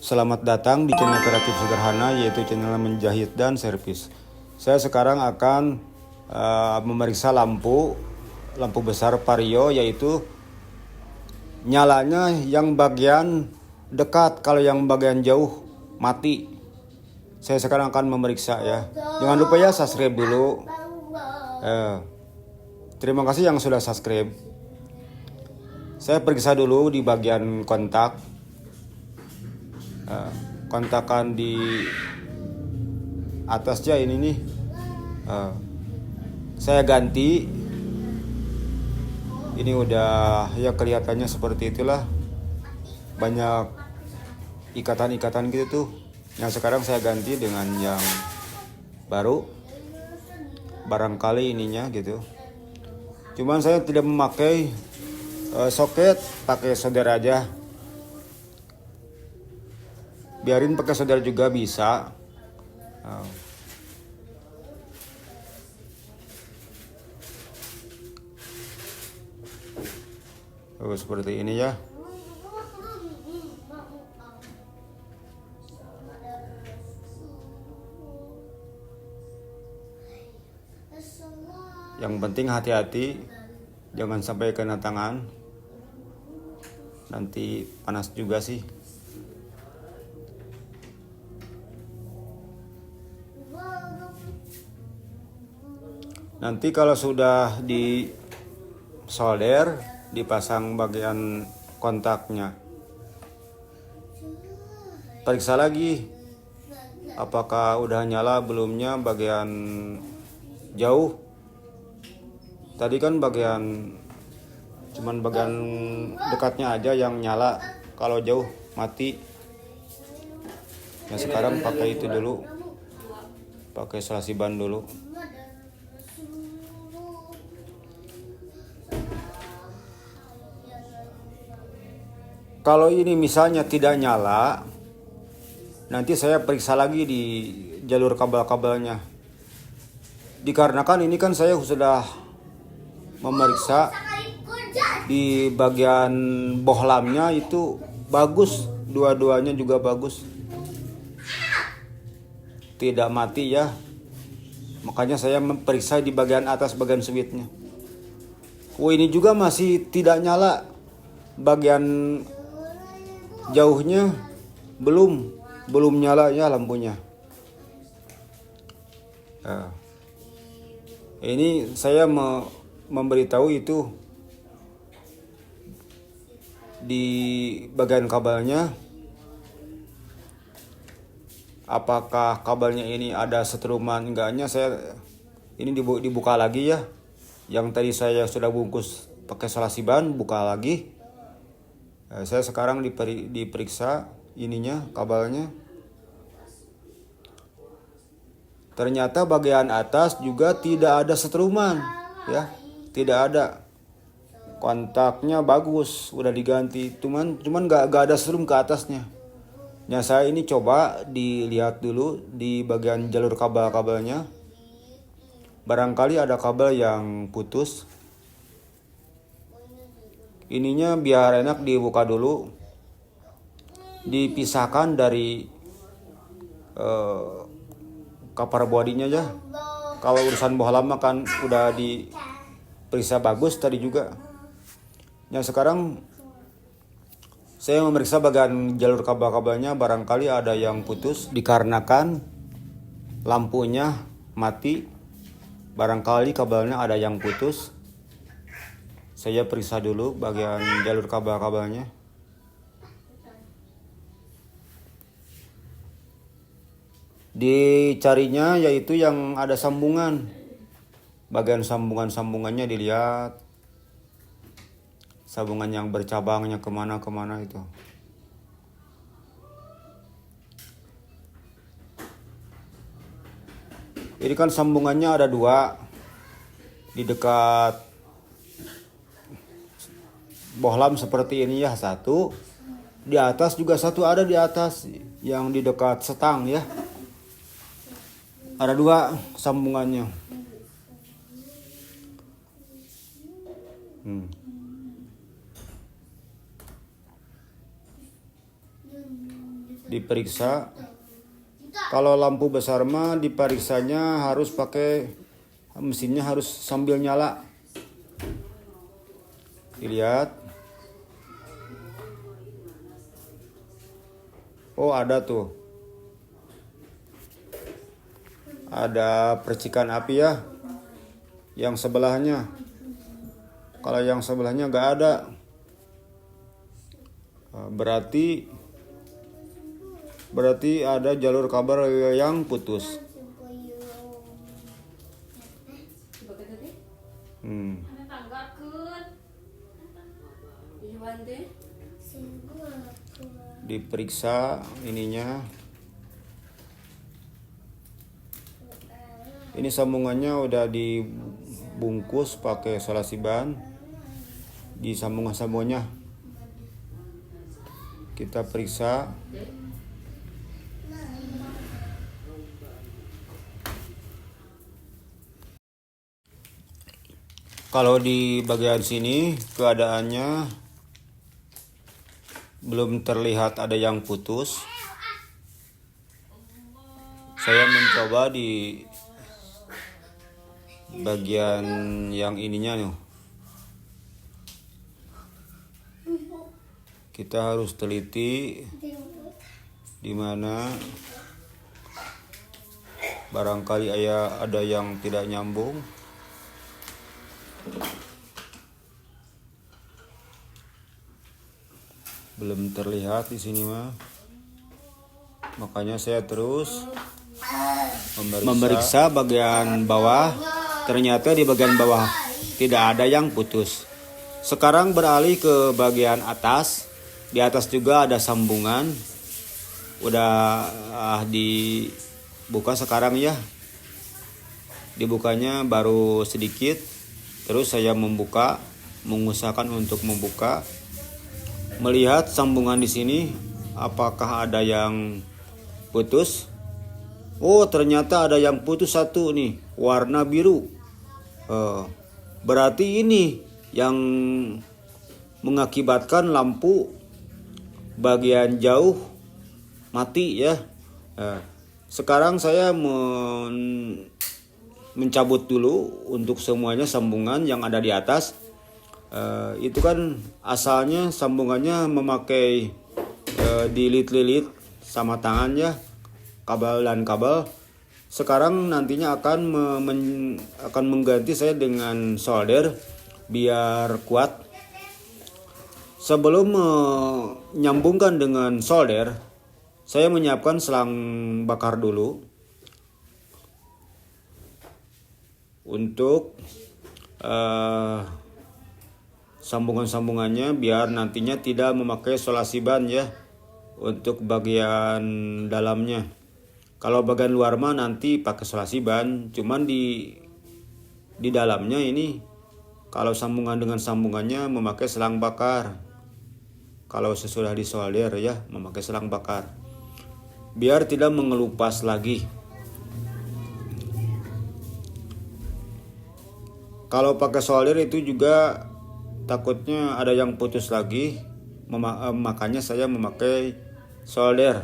Selamat datang di channel kreatif sederhana, yaitu channel menjahit dan servis. Saya sekarang akan memeriksa lampu besar Vario, yaitu nyalanya yang bagian dekat, kalau yang bagian jauh mati. Saya sekarang akan memeriksa ya. Jangan lupa ya subscribe dulu. Terima kasih yang sudah subscribe. Saya periksa dulu di bagian kontak. Kontakan di atasnya ini nih. Saya ganti. Ini udah ya kelihatannya seperti itulah. Banyak ikatan-ikatan gitu tuh. Yang sekarang saya ganti dengan yang baru. Barangkali ininya gitu. Cuman saya tidak memakai soket, pakai solder aja. Biarin pakai solder juga bisa. Seperti ini ya. Yang penting hati-hati, jangan sampai kena tangan. Nanti panas juga sih. Nanti kalau sudah di solder, dipasang bagian kontaknya, periksa lagi apakah udah nyala belumnya bagian jauh. Tadi kan cuman bagian dekatnya aja yang nyala, kalau jauh mati. Nah sekarang pakai itu dulu, pakai selasi ban dulu. Kalau ini misalnya tidak nyala, nanti saya periksa lagi di jalur kabel-kabelnya. Dikarenakan ini kan saya sudah memeriksa di bagian bohlamnya itu bagus, dua-duanya juga bagus, tidak mati ya. Makanya saya memeriksa di bagian atas, bagian switchnya. Ini juga masih tidak nyala, bagian jauhnya belum nyala ya lampunya. Ini saya memberitahu itu di bagian kabelnya. Apakah kabelnya ini ada setruman enggaknya, saya ini dibuka lagi ya. Yang tadi saya sudah bungkus pakai selasi ban, buka lagi. Saya sekarang diperiksa ininya, kabelnya. Ternyata bagian atas juga tidak ada setruman ya, tidak ada. Kontaknya bagus, udah diganti, cuman nggak ada setrum ke atasnya. Nah saya ini coba dilihat dulu di bagian jalur kabel-kabelnya, barangkali ada kabel yang putus. Ininya biar enak dibuka dulu, dipisahkan dari cover bodinya ya. Kalau urusan bohlam kan udah diperiksa bagus tadi juga. Nah sekarang saya memeriksa bagian jalur kabel-kabelnya, barangkali ada yang putus dikarenakan lampunya mati. Barangkali kabelnya ada yang putus. Saya periksa dulu bagian jalur kabel-kabelnya. Dicarinya yaitu yang ada sambungan. Bagian sambungannya dilihat. Sambungan yang bercabangnya kemana itu. Ini kan sambungannya ada dua. Di dekat bohlam seperti ini ya, satu. Di atas juga satu ada di atas, yang di dekat setang ya. Ada dua sambungannya. diperiksa. Kalau lampu besar mah diperiksanya harus pakai mesinnya harus sambil nyala. Dilihat. Oh, ada tuh. Ada percikan api ya. Yang sebelahnya. Kalau yang sebelahnya nggak ada. Berarti ada jalur kabel yang putus. Diperiksa ininya. Ini sambungannya udah dibungkus pakai solasi ban. Di sambungan-sambungannya kita periksa. Kalau di bagian sini keadaannya belum terlihat ada yang putus. Saya mencoba di bagian yang ininya nih. Kita harus teliti di mana barangkali ada yang tidak nyambung. Belum terlihat di sini mah. Makanya saya terus memeriksa bagian bawah. Ternyata di bagian bawah tidak ada yang putus. Sekarang beralih ke bagian atas. Di atas juga ada sambungan. Udah dibuka sekarang ya. Dibukanya baru sedikit. Terus saya mengusahakan untuk membuka. Melihat sambungan di sini, apakah ada yang putus? Oh, ternyata ada yang putus satu nih, warna biru. Berarti ini yang mengakibatkan lampu bagian jauh mati ya. Sekarang saya mencabut dulu untuk semuanya sambungan yang ada di atas. Itu kan asalnya sambungannya memakai dililit-lilit sama tangan ya, kabel dan kabel. Sekarang nantinya akan mengganti saya dengan solder biar kuat. Sebelum menyambungkan dengan solder, saya menyiapkan selang bakar dulu untuk sambungan-sambungannya biar nantinya tidak memakai solasi ban ya untuk bagian dalamnya. Kalau bagian luar mah nanti pakai solasi ban, cuman di dalamnya ini kalau sambungan dengan sambungannya memakai selang bakar. Kalau sesudah disolder ya memakai selang bakar biar tidak mengelupas lagi. Kalau pakai solder itu juga takutnya ada yang putus lagi, makanya saya memakai solder.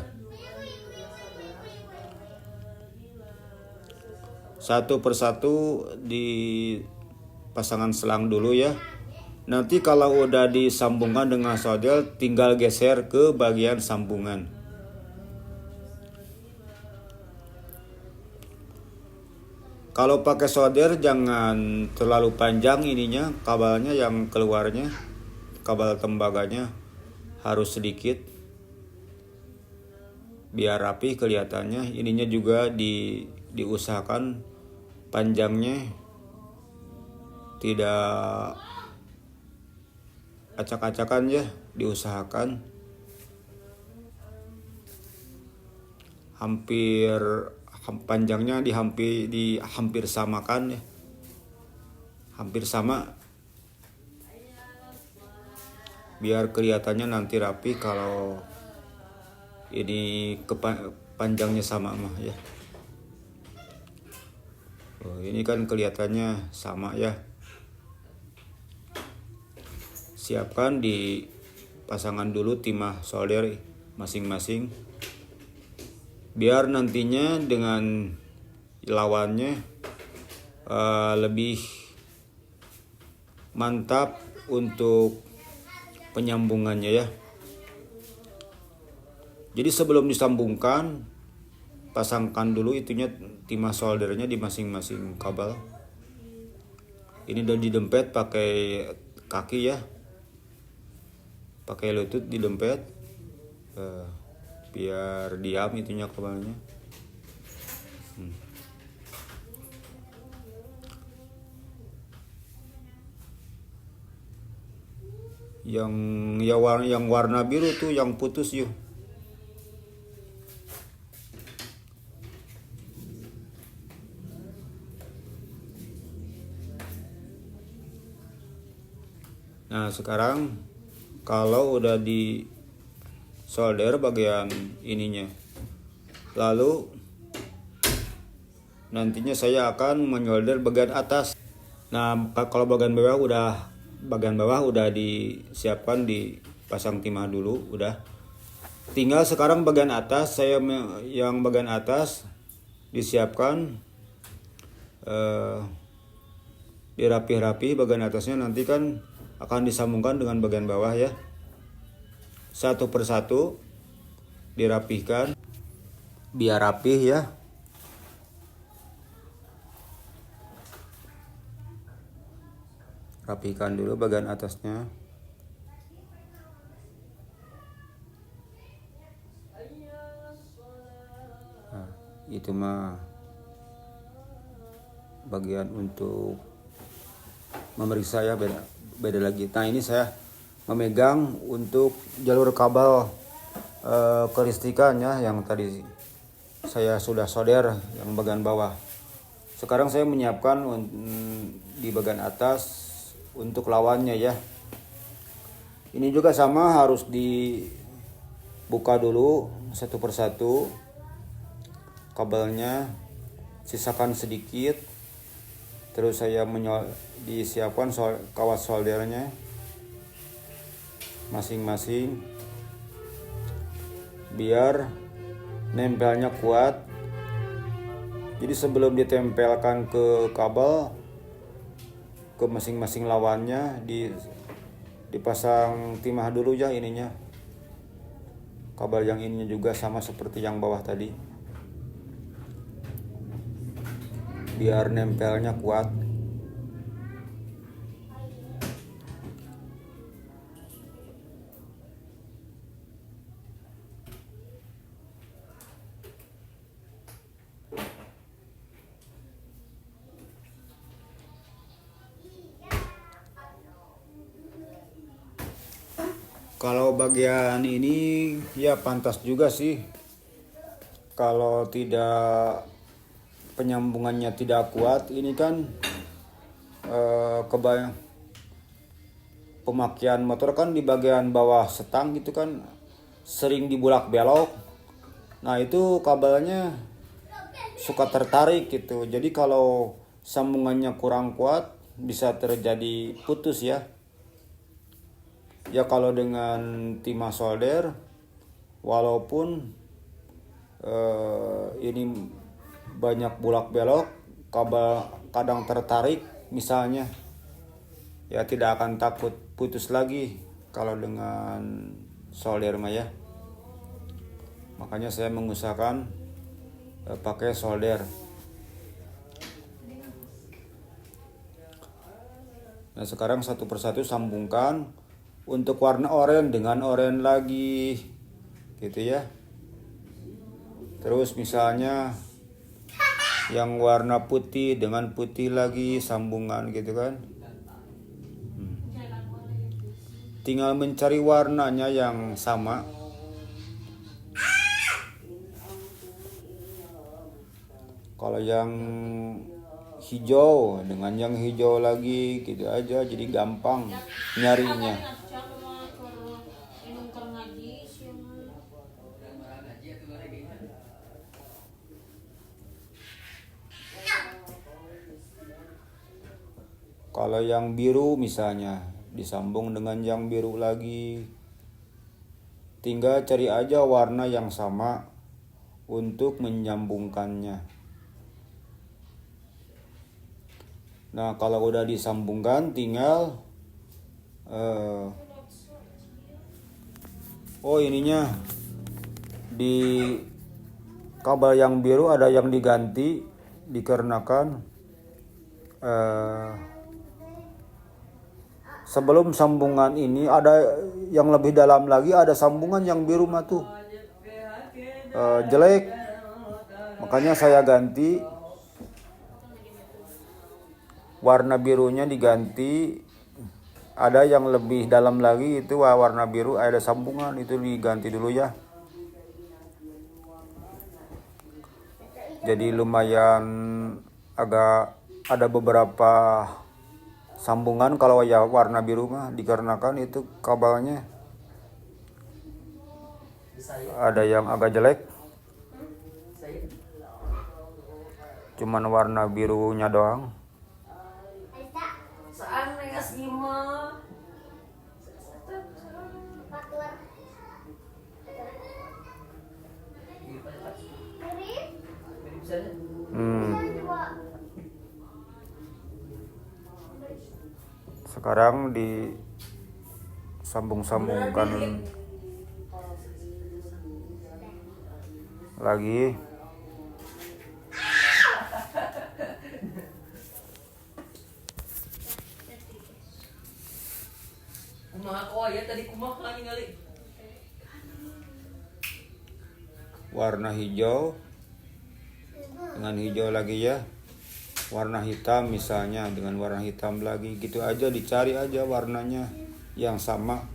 Satu persatu dipasangan selang dulu ya. Nanti kalau udah disambungkan dengan solder, tinggal geser ke bagian sambungan. Kalau pakai solder jangan terlalu panjang ininya, kabelnya yang keluarnya, kabel tembaganya harus sedikit biar rapi kelihatannya. Ininya juga diusahakan panjangnya tidak acak-acakan ya, diusahakan panjangnya hampir samakan ya, hampir sama biar kelihatannya nanti rapi kalau ini panjangnya sama mah ya. Ini kan kelihatannya sama ya. Siapkan di pasangan dulu timah solder masing-masing, biar nantinya dengan lawannya lebih mantap untuk penyambungannya ya. Jadi sebelum disambungkan, pasangkan dulu itunya timah soldernya di masing-masing kabel. Ini udah didempet pakai kaki ya, pakai lutut didempet biar diam itunya kabelnya. Yang warna biru tuh yang putus yuk. Nah sekarang kalau udah di solder bagian ininya, lalu nantinya saya akan menyolder bagian atas. Nah kalau bagian bawah udah disiapkan, dipasang timah dulu udah. Tinggal sekarang bagian atas, yang bagian atas disiapkan dirapi-rapi bagian atasnya, nanti kan akan disambungkan dengan bagian bawah ya. Satu persatu dirapihkan biar rapih ya. Rapihkan dulu bagian atasnya. Nah, itu mah bagian untuk memeriksa ya, beda lagi. Nah ini saya memegang untuk jalur kabel kelistrikannya yang tadi saya sudah solder yang bagian bawah. Sekarang saya menyiapkan di bagian atas untuk lawannya ya. Ini juga sama, harus dibuka dulu satu persatu kabelnya, sisakan sedikit. Terus saya disiapkan kawat soldernya masing-masing biar nempelnya kuat. Jadi sebelum ditempelkan ke kabel, ke masing-masing lawannya, dipasang timah dulu ya ininya. Kabel yang ininya juga sama seperti yang bawah tadi, biar nempelnya kuat. Kalau bagian ini ya pantas juga sih, kalau tidak penyambungannya tidak kuat. Ini kan pemakaian motor kan di bagian bawah setang gitu kan sering dibulak belok. Nah itu kabelnya suka tertarik gitu. Jadi kalau sambungannya kurang kuat bisa terjadi putus ya. Ya kalau dengan timah solder, walaupun ini banyak bulak belok, kabel kadang tertarik misalnya, ya tidak akan takut putus lagi kalau dengan solder mah ya. Makanya saya mengusahakan pakai solder. Nah sekarang satu persatu sambungkan. Untuk warna oranye dengan oranye lagi gitu ya. Terus misalnya yang warna putih dengan putih lagi, sambungan gitu kan. Tinggal mencari warnanya yang sama. Kalau yang hijau dengan yang hijau lagi gitu aja, jadi gampang nyarinya. Kalau yang biru misalnya disambung dengan yang biru lagi. tinggal cari aja warna yang sama untuk menyambungkannya. Nah, kalau udah disambungkan tinggal ininya di kabel yang biru ada yang diganti dikarenakan sebelum sambungan ini ada yang lebih dalam lagi, ada sambungan yang biru mah tuh jelek, makanya saya ganti warna birunya, diganti. Ada yang lebih dalam lagi itu warna biru ada sambungan, itu diganti dulu ya. Jadi lumayan agak ada beberapa sambungan kalau ya warna biru mah, dikarenakan itu kabelnya ada yang agak jelek. Cuman warna birunya doang. Sekarang disambung-sambungkan lagi. Warna hijau dengan hijau lagi ya. Warna hitam misalnya dengan warna hitam lagi, gitu aja, dicari aja warnanya yang sama.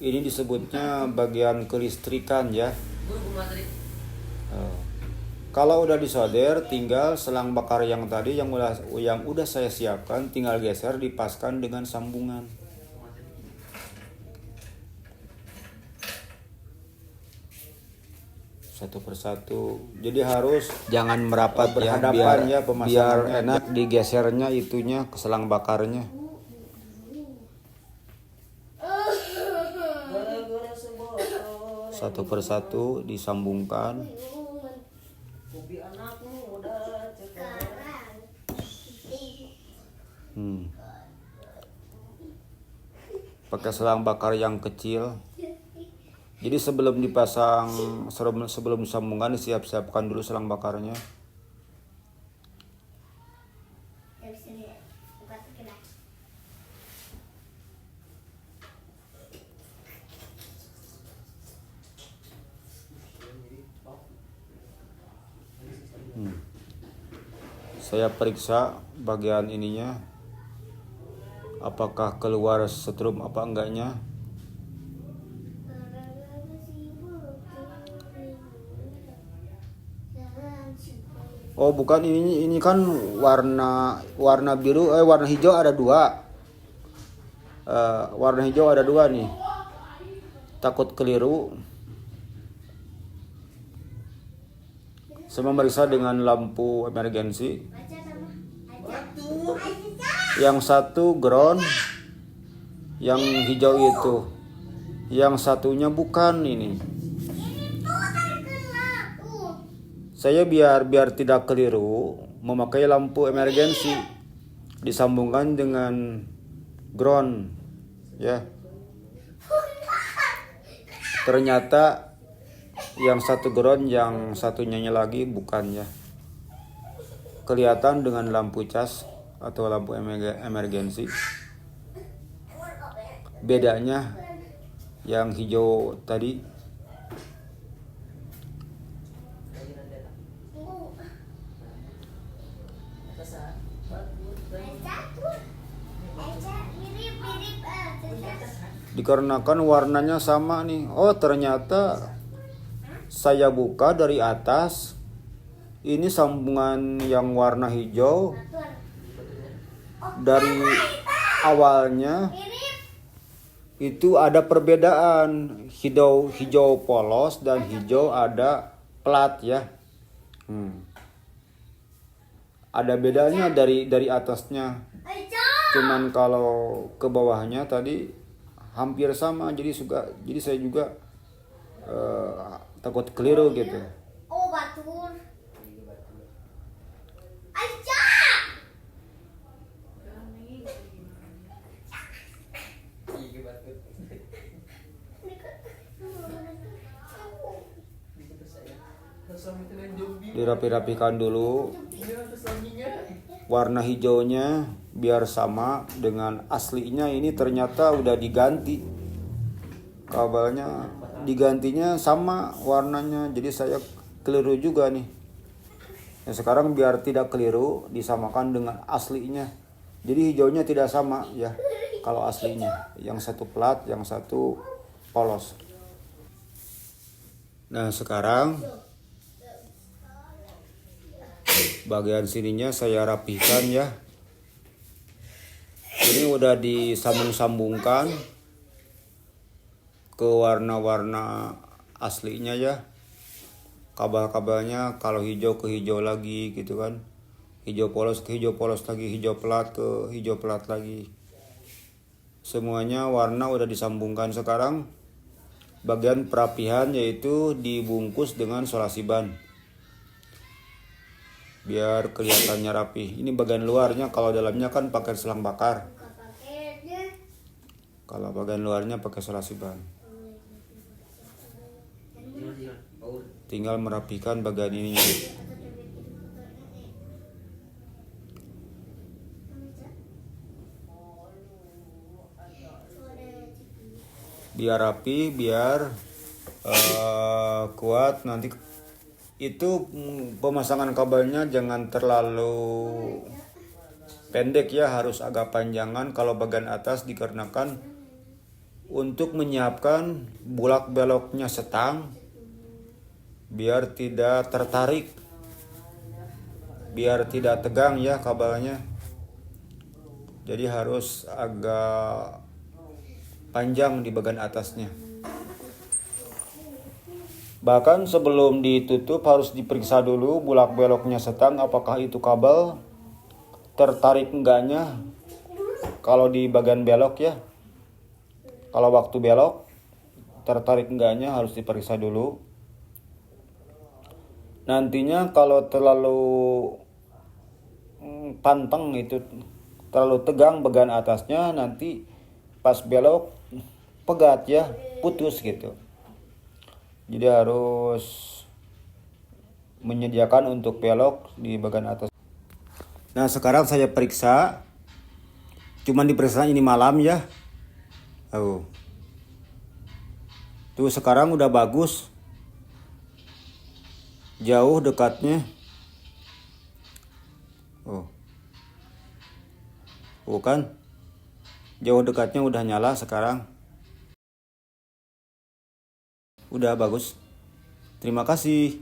Ini disebutnya bagian kelistrikan ya. Kalau udah disolder, tinggal selang bakar yang tadi yang udah saya siapkan, tinggal geser, dipaskan dengan sambungan. Satu persatu. Jadi harus jangan merapat berhadapan ya, biar enak digesernya itunya ke selang bakarnya. Satu persatu disambungkan. Pakai selang bakar yang kecil. Jadi sebelum dipasang, sebelum disambungkan, disiap-siapkan dulu selang bakarnya. Saya periksa bagian ininya, apakah keluar setrum apa enggaknya. Oh bukan, ini kan warna biru, warna hijau ada dua. Warna hijau ada dua nih. Takut keliru. Saya memeriksa dengan lampu emergensi. Yang satu ground, yang hijau itu. Yang satunya bukan ini. Saya biar tidak keliru memakai lampu emergensi, disambungkan dengan ground ya. Ternyata yang satu ground, yang satunya lagi bukan ya. Kelihatan dengan lampu cas atau lampu emergensi. Bedanya yang hijau tadi dikarenakan warnanya sama nih. Oh ternyata saya buka dari atas, ini sambungan yang warna hijau dari awalnya itu ada perbedaan, hijau polos dan hijau ada plat ya. Ada bedanya dari atasnya. Cuman kalau ke bawahnya tadi hampir sama, jadi saya juga takut keliru gitu. Oh, batur. Aja. Dirapi-rapikan dulu warna hijaunya biar sama dengan aslinya. Ini ternyata udah diganti kabelnya, digantinya sama warnanya, jadi saya keliru juga nih. Nah, sekarang biar tidak keliru disamakan dengan aslinya, jadi hijaunya tidak sama ya. Kalau aslinya yang satu plat, yang satu polos. Nah, sekarang bagian sininya saya rapihkan ya. Ini udah disambung-sambungkan ke warna-warna aslinya ya. Kabel-kabelnya kalau hijau ke hijau lagi gitu kan. Hijau polos ke hijau polos lagi, hijau pelat ke hijau pelat lagi. Semuanya warna udah disambungkan. Sekarang bagian perapihan yaitu dibungkus dengan solasi ban biar kelihatannya rapi. Ini bagian luarnya, kalau dalamnya kan pakai selang bakar. Kalau bagian luarnya pakai solasi ban. Tinggal merapikan bagian ininya. Biar rapi, biar kuat. Nanti itu pemasangan kabelnya jangan terlalu pendek ya, harus agak panjangan kalau bagian atas, dikarenakan untuk menyiapkan bulak beloknya setang biar tidak tertarik, biar tidak tegang ya kabelnya. Jadi harus agak panjang di bagian atasnya. Bahkan sebelum ditutup harus diperiksa dulu bulak beloknya setang, apakah itu kabel tertarik enggaknya kalau di bagian belok ya. Kalau waktu belok tertarik enggaknya harus diperiksa dulu. Nantinya kalau terlalu pantang, itu terlalu tegang bagian atasnya, nanti pas belok pegat ya, putus gitu. Jadi harus menyediakan untuk belok di bagian atas. Nah, sekarang saya periksa. Cuman diperiksa ini malam ya. Tuh sekarang udah bagus. Jauh dekatnya. Kan? Jauh dekatnya udah nyala sekarang. Udah bagus. Terima kasih.